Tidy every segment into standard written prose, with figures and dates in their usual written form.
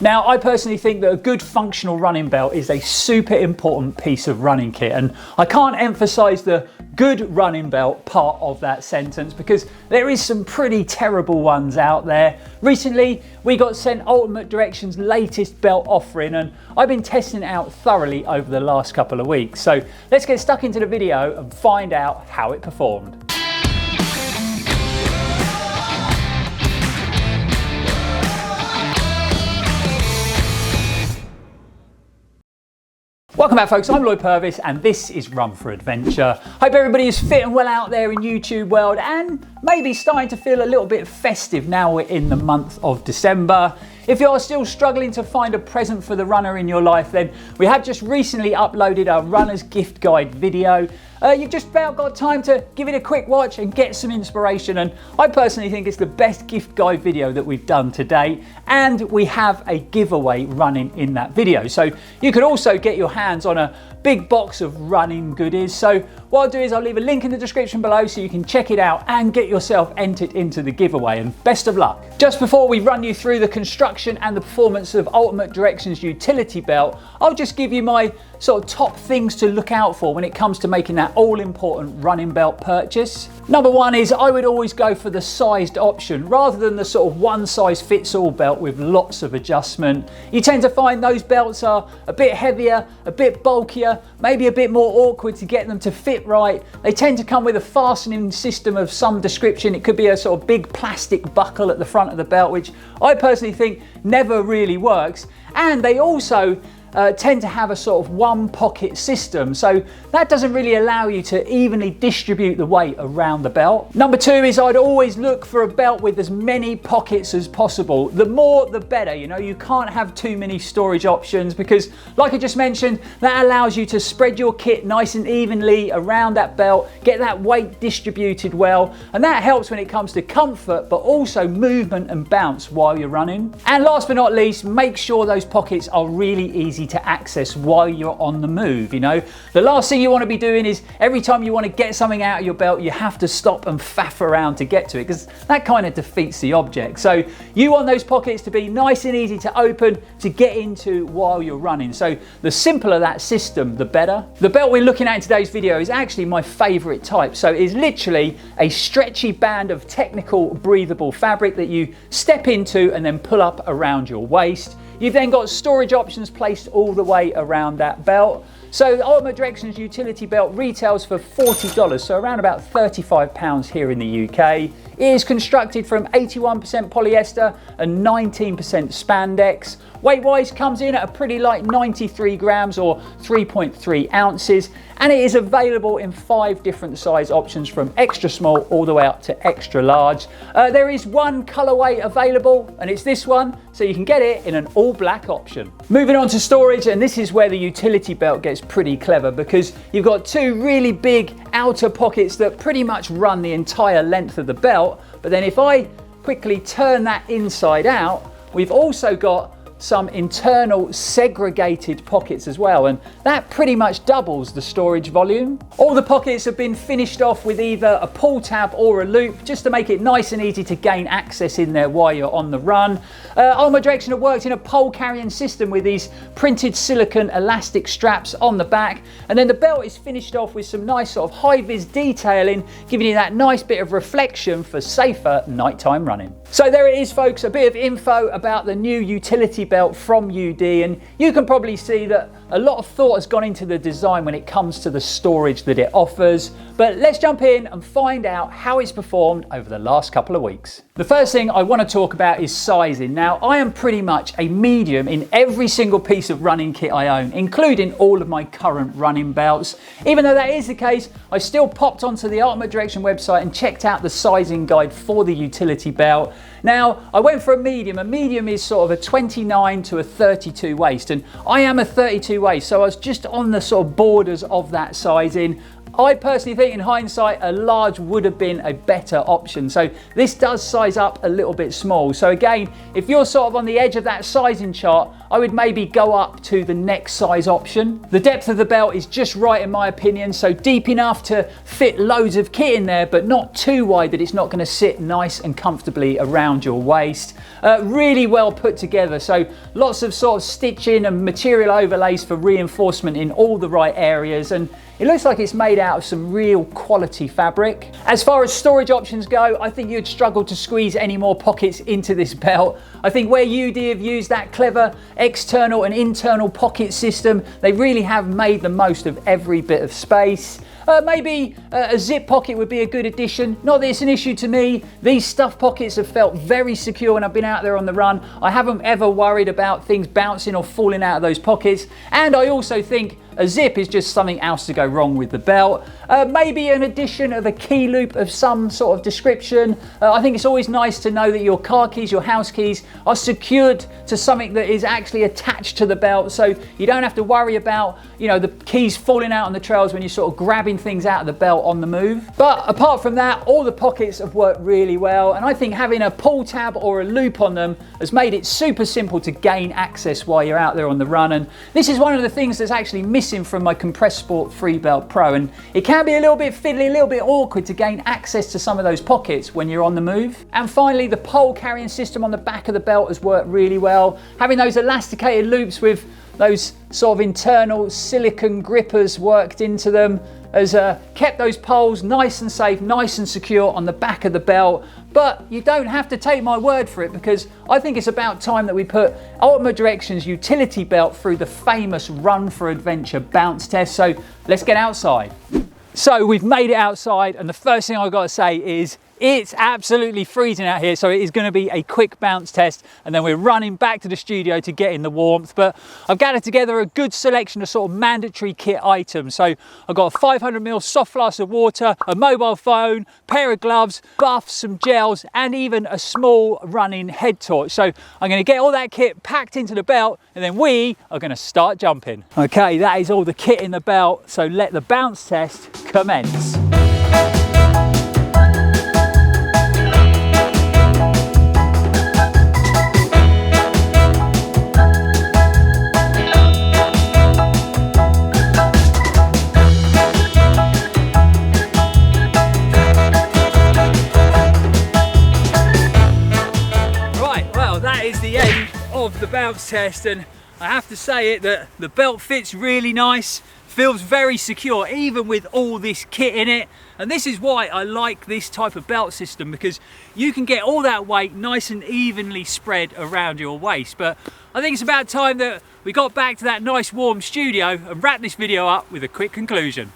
Now, I personally think that a good functional running belt is a super important piece of running kit, and I can't emphasize the good running belt part of that sentence because there is some pretty terrible ones out there. Recently, we got sent Ultimate Direction's latest belt offering, and I've been testing it out thoroughly over the last couple of weeks. So let's get stuck into the video and find out how it performed. Welcome back, folks. I'm Lloyd Purvis and this is Run4Adventure. Hope everybody is fit and well out there in YouTube world and maybe starting to feel a little bit festive now we're in the month of December. If you're still struggling to find a present for the runner in your life, then we have just recently uploaded our runner's gift guide video. You've just about got time to give it a quick watch and get some inspiration, and I personally think it's the best gift guide video that we've done to date, and we have a giveaway running in that video. So you could also get your hands on a big box of running goodies. So what I'll do is I'll leave a link in the description below so you can check it out and get yourself entered into the giveaway, and best of luck. Just before we run you through the construction and the performance of Ultimate Direction's utility belt, I'll just give you my sort of top things to look out for when it comes to making that all-important running belt purchase. Number one is I would always go for the sized option rather than the sort of one-size-fits-all belt with lots of adjustment. You tend to find those belts are a bit heavier, a bit bulkier, maybe a bit more awkward to get them to fit right. They tend to come with a fastening system of some description. It could be a sort of big plastic buckle at the front of the belt, which I personally think never really works. And they also tend to have a sort of one pocket system, so that doesn't really allow you to evenly distribute the weight around the belt. Number two is I'd always look for a belt with as many pockets as possible. The more the better, you know, you can't have too many storage options because, like I just mentioned, that allows you to spread your kit nice and evenly around that belt, get that weight distributed well, and that helps when it comes to comfort but also movement and bounce while you're running. And last but not least, make sure those pockets are really easy to access while you're on the move. You know, the last thing you want to be doing is every time you want to get something out of your belt, you have to stop and faff around to get to it, because that kind of defeats the object. So you want those pockets to be nice and easy to open to get into while you're running. So the simpler that system, the better. The belt we're looking at in today's video is actually my favorite type. So it's literally a stretchy band of technical breathable fabric that you step into and then pull up around your waist. You've then got storage options placed all the way around that belt. So the Ultimate Direction's utility belt retails for $40, so around about £35 here in the UK. It is constructed from 81% polyester and 19% spandex. Weight-wise comes in at a pretty light 93 grams or 3.3 ounces, and it is available in 5 different size options from extra small all the way up to extra large. There is one colorway available, and it's this one, so you can get it in an all black option. Moving on to storage, and this is where the utility belt gets pretty clever because you've got 2 really big outer pockets that pretty much run the entire length of the belt. But then if I quickly turn that inside out, we've also got some internal segregated pockets as well, and that pretty much doubles the storage volume. All the pockets have been finished off with either a pull tab or a loop just to make it nice and easy to gain access in there while you're on the run. Ultimate Direction have worked in a pole carrying system with these printed silicone elastic straps on the back, and then the belt is finished off with some nice sort of high-vis detailing, giving you that nice bit of reflection for safer nighttime running. So there it is, folks, a bit of info about the new utility belt from UD, and you can probably see that a lot of thought has gone into the design when it comes to the storage that it offers. But let's jump in and find out how it's performed over the last couple of weeks. The first thing I want to talk about is sizing. Now, I am pretty much a medium in every single piece of running kit I own, including all of my current running belts. Even though that is the case, I still popped onto the Ultimate Direction website and checked out the sizing guide for the utility belt. Now, I went for a medium. A medium is sort of a 29 to a 32 waist, and I am a 32 waist, so I was just on the sort of borders of that sizing. I personally think in hindsight a large would have been a better option. So this does size up a little bit small. So again, if you're sort of on the edge of that sizing chart, I would maybe go up to the next size option. The depth of the belt is just right in my opinion, so deep enough to fit loads of kit in there, but not too wide that it's not going to sit nice and comfortably around your waist. Really well put together, so lots of sort of stitching and material overlays for reinforcement in all the right areas, and it looks like it's made out of some real quality fabric. As far as storage options go, I think you'd struggle to squeeze any more pockets into this belt. I think where UD have used that clever external and internal pocket system, they really have made the most of every bit of space. Maybe a zip pocket would be a good addition. Not that it's an issue to me. These stuff pockets have felt very secure when I've been out there on the run. I haven't ever worried about things bouncing or falling out of those pockets. And I also think a zip is just something else to go wrong with the belt. Maybe an addition of a key loop of some sort of description. I think it's always nice to know that your car keys, your house keys are secured to something that is actually attached to the belt, so you don't have to worry about, you know, the keys falling out on the trails when you're sort of grabbing things out of the belt on the move. But apart from that, all the pockets have worked really well, and I think having a pull tab or a loop on them has made it super simple to gain access while you're out there on the run. And this is one of the things that's actually missing from my Compressed Sport Freebelt Pro, and it can be a little bit fiddly, a little bit awkward to gain access to some of those pockets when you're on the move. And finally, the pole carrying system on the back of the belt has worked really well. Having those elasticated loops with those sort of internal silicone grippers worked into them has kept those poles nice and safe, nice and secure on the back of the belt. But you don't have to take my word for it, because I think it's about time that we put Ultimate Directions utility belt through the famous Run4Adventure bounce test. So let's get outside. So we've made it outside, and the first thing I've got to say is it's absolutely freezing out here, so it is going to be a quick bounce test, and then we're running back to the studio to get in the warmth. But I've gathered together a good selection of sort of mandatory kit items. So I've got a 500ml soft flask of water, a mobile phone, pair of gloves, buffs, some gels, and even a small running head torch. So I'm going to get all that kit packed into the belt, and then we are going to start jumping. Okay, that is all the kit in the belt, so let the bounce test commence. Of the bounce test, and I have to say that the belt fits really nice, feels very secure even with all this kit in it. And this is why I like this type of belt system, because you can get all that weight nice and evenly spread around your waist. But I think it's about time that we got back to that nice warm studio and wrap this video up with a quick conclusion.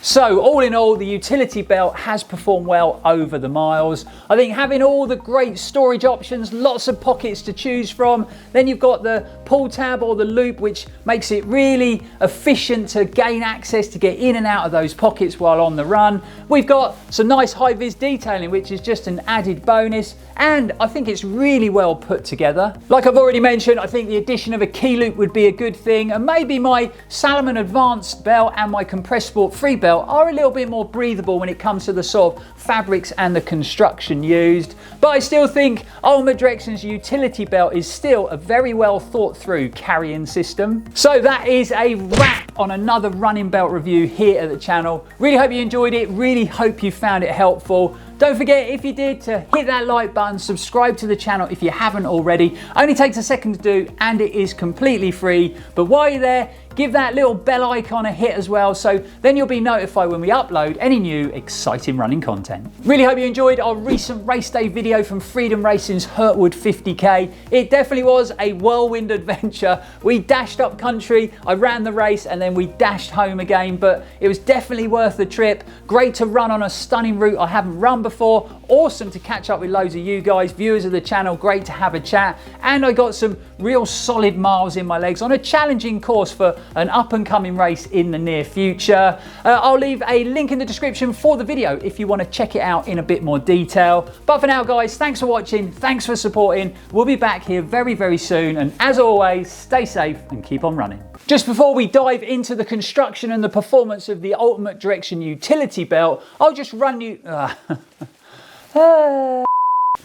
So all in all, the utility belt has performed well over the miles. I think having all the great storage options, lots of pockets to choose from, then you've got the pull tab or the loop, which makes it really efficient to gain access to get in and out of those pockets while on the run. We've got some nice high-vis detailing, which is just an added bonus, and I think it's really well put together. Like I've already mentioned, I think the addition of a key loop would be a good thing, and maybe my Salomon Advanced belt and my Compressed Sport Freebelt are a little bit more breathable when it comes to the sort of fabrics and the construction used. But I still think Ultimate Directions utility belt is still a very well thought through carrying system. So that is a wrap on another running belt review here at the channel. Really hope you enjoyed it, really hope you found it helpful. Don't forget, if you did, to hit that like button, subscribe to the channel if you haven't already. Only takes a second to do, and it is completely free. But while you're there, give that little bell icon a hit as well, so then you'll be notified when we upload any new exciting running content. Really hope you enjoyed our recent race day video from Freedom Racing's Hurtwood 50k. It definitely was a whirlwind adventure. We dashed up country, I ran the race, and then we dashed home again, but it was definitely worth the trip. Great to run on a stunning route I haven't run before, awesome to catch up with loads of you guys, viewers of the channel. Great to have a chat. And I got some real solid miles in my legs on a challenging course for an up and coming race in the near future. I'll leave a link in the description for the video if you want to check it out in a bit more detail. But for now, guys, thanks for watching. Thanks for supporting. We'll be back here very, very soon. And as always, stay safe and keep on running. Just before we dive into the construction and the performance of the Ultimate Direction utility belt, I'll just run you...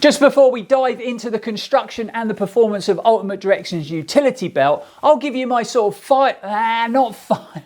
Just before we dive into the construction and the performance of Ultimate Direction's utility belt, I'll give you my sort of not five...